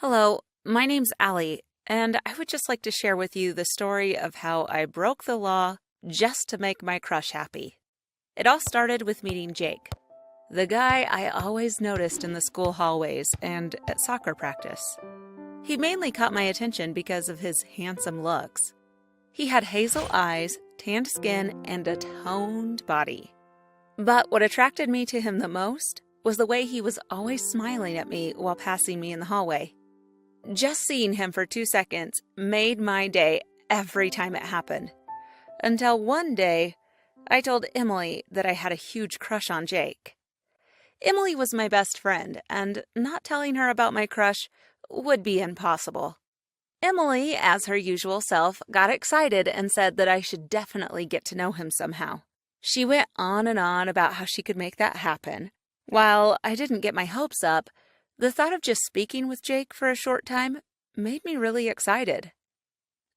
Hello, my name's Allie, and I would just like to share with you the story of how I broke the law just to make my crush happy. It all started with meeting Jake, the guy I always noticed in the school hallways and at soccer practice. He mainly caught my attention because of his handsome looks. He had hazel eyes, tanned skin, and a toned body. But what attracted me to him the most was the way he was always smiling at me while passing me in the hallway. Just seeing him for 2 seconds made my day every time it happened. Until one day, I told Emily that I had a huge crush on Jake. Emily was my best friend, and not telling her about my crush would be impossible. Emily, as her usual self, got excited and said that I should definitely get to know him somehow. She went on and on about how she could make that happen. While I didn't get my hopes up, the thought of just speaking with Jake for a short time made me really excited.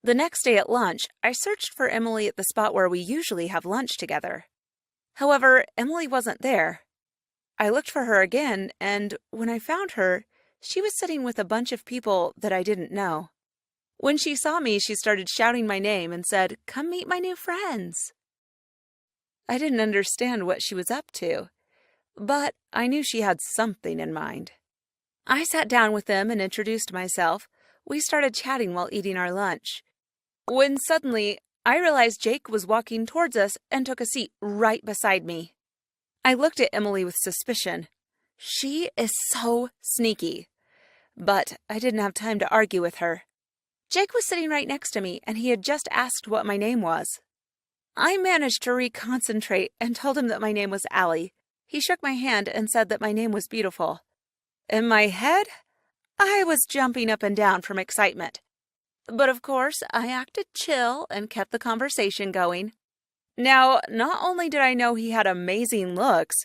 The next day at lunch, I searched for Emily at the spot where we usually have lunch together. However, Emily wasn't there. I looked for her again, and when I found her, she was sitting with a bunch of people that I didn't know. When she saw me, she started shouting my name and said, "Come meet my new friends." I didn't understand what she was up to, but I knew she had something in mind. I sat down with them and introduced myself. We started chatting while eating our lunch, when suddenly I realized Jake was walking towards us and took a seat right beside me. I looked at Emily with suspicion. She is so sneaky. But I didn't have time to argue with her. Jake was sitting right next to me, and he had just asked what my name was. I managed to reconcentrate and told him that my name was Allie. He shook my hand and said that my name was beautiful. In my head, I was jumping up and down from excitement. But of course, I acted chill and kept the conversation going. Now, not only did I know he had amazing looks,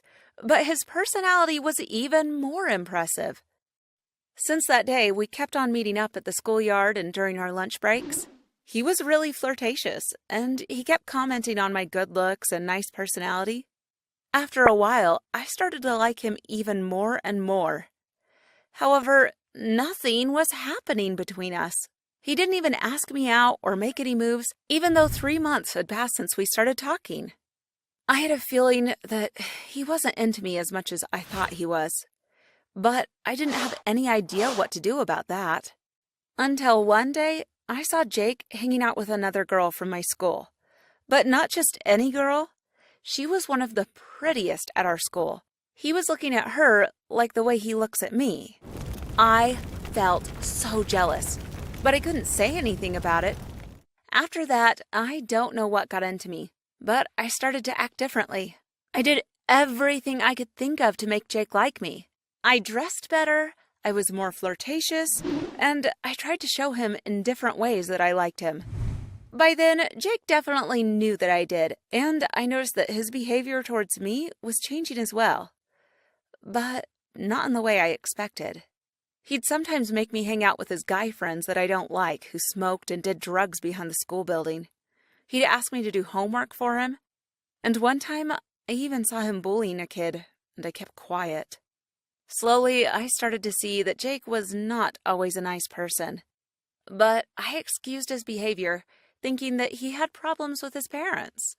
but his personality was even more impressive. Since that day, we kept on meeting up at the schoolyard and during our lunch breaks. He was really flirtatious, and he kept commenting on my good looks and nice personality. After a while, I started to like him even more and more. However, nothing was happening between us. He didn't even ask me out or make any moves, even though 3 months had passed since we started talking. I had a feeling that he wasn't into me as much as I thought he was, but I didn't have any idea what to do about that. Until one day, I saw Jake hanging out with another girl from my school. But not just any girl. She was one of the prettiest at our school. He was looking at her like the way he looks at me. I felt so jealous, but I couldn't say anything about it. After that, I don't know what got into me, but I started to act differently. I did everything I could think of to make Jake like me. I dressed better, I was more flirtatious, and I tried to show him in different ways that I liked him. By then, Jake definitely knew that I did, and I noticed that his behavior towards me was changing as well. But not in the way I expected. He'd sometimes make me hang out with his guy friends that I don't like, who smoked and did drugs behind the school building. He'd ask me to do homework for him, and one time I even saw him bullying a kid, and I kept quiet. Slowly, I started to see that Jake was not always a nice person. But I excused his behavior, thinking that he had problems with his parents.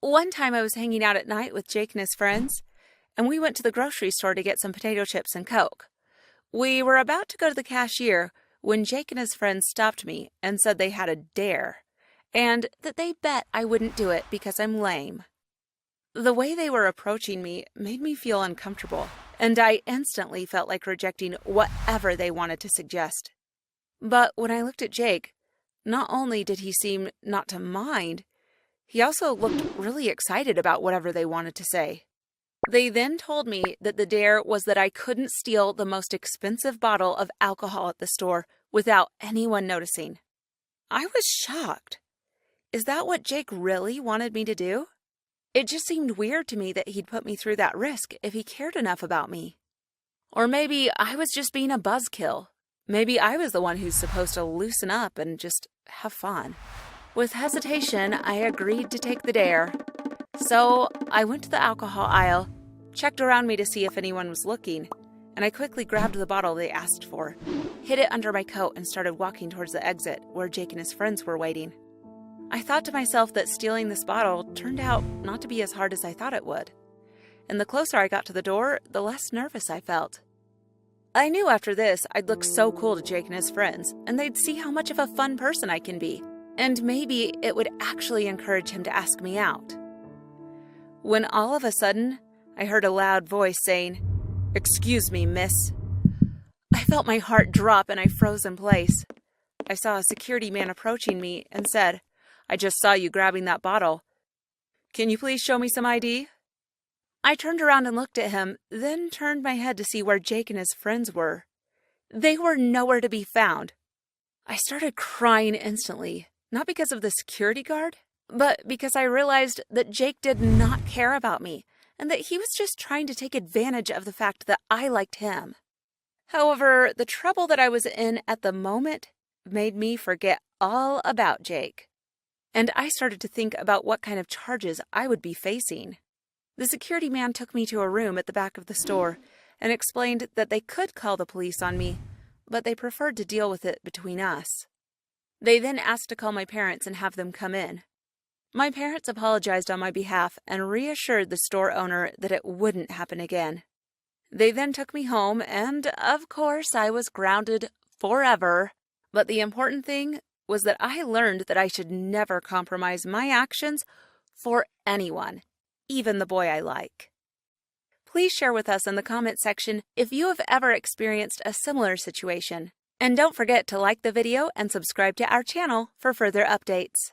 One time I was hanging out at night with Jake and his friends, and we went to the grocery store to get some potato chips and Coke. We were about to go to the cashier when Jake and his friends stopped me and said they had a dare, and that they bet I wouldn't do it because I'm lame. The way they were approaching me made me feel uncomfortable, and I instantly felt like rejecting whatever they wanted to suggest. But when I looked at Jake, not only did he seem not to mind, he also looked really excited about whatever they wanted to say. They then told me that the dare was that I couldn't steal the most expensive bottle of alcohol at the store without anyone noticing. I was shocked. Is that what Jake really wanted me to do? It just seemed weird to me that he'd put me through that risk if he cared enough about me. Or maybe I was just being a buzzkill. Maybe I was the one who's supposed to loosen up and just have fun. With hesitation, I agreed to take the dare. So I went to the alcohol aisle, checked around me to see if anyone was looking, and I quickly grabbed the bottle they asked for, hid it under my coat, and started walking towards the exit where Jake and his friends were waiting. I thought to myself that stealing this bottle turned out not to be as hard as I thought it would. And the closer I got to the door, the less nervous I felt. I knew after this I'd look so cool to Jake and his friends, and they'd see how much of a fun person I can be, and maybe it would actually encourage him to ask me out. When all of a sudden, I heard a loud voice saying, "Excuse me, miss." I felt my heart drop and I froze in place. I saw a security man approaching me and said, "I just saw you grabbing that bottle. Can you please show me some ID?" I turned around and looked at him, then turned my head to see where Jake and his friends were. They were nowhere to be found. I started crying instantly, not because of the security guard, but because I realized that Jake did not care about me and that he was just trying to take advantage of the fact that I liked him. However, the trouble that I was in at the moment made me forget all about Jake, and I started to think about what kind of charges I would be facing. The security man took me to a room at the back of the store and explained that they could call the police on me, but they preferred to deal with it between us. They then asked to call my parents and have them come in. My parents apologized on my behalf and reassured the store owner that it wouldn't happen again. They then took me home, and of course I was grounded forever. But the important thing was that I learned that I should never compromise my actions for anyone, even the boy I like. Please share with us in the comment section if you have ever experienced a similar situation. And don't forget to like the video and subscribe to our channel for further updates.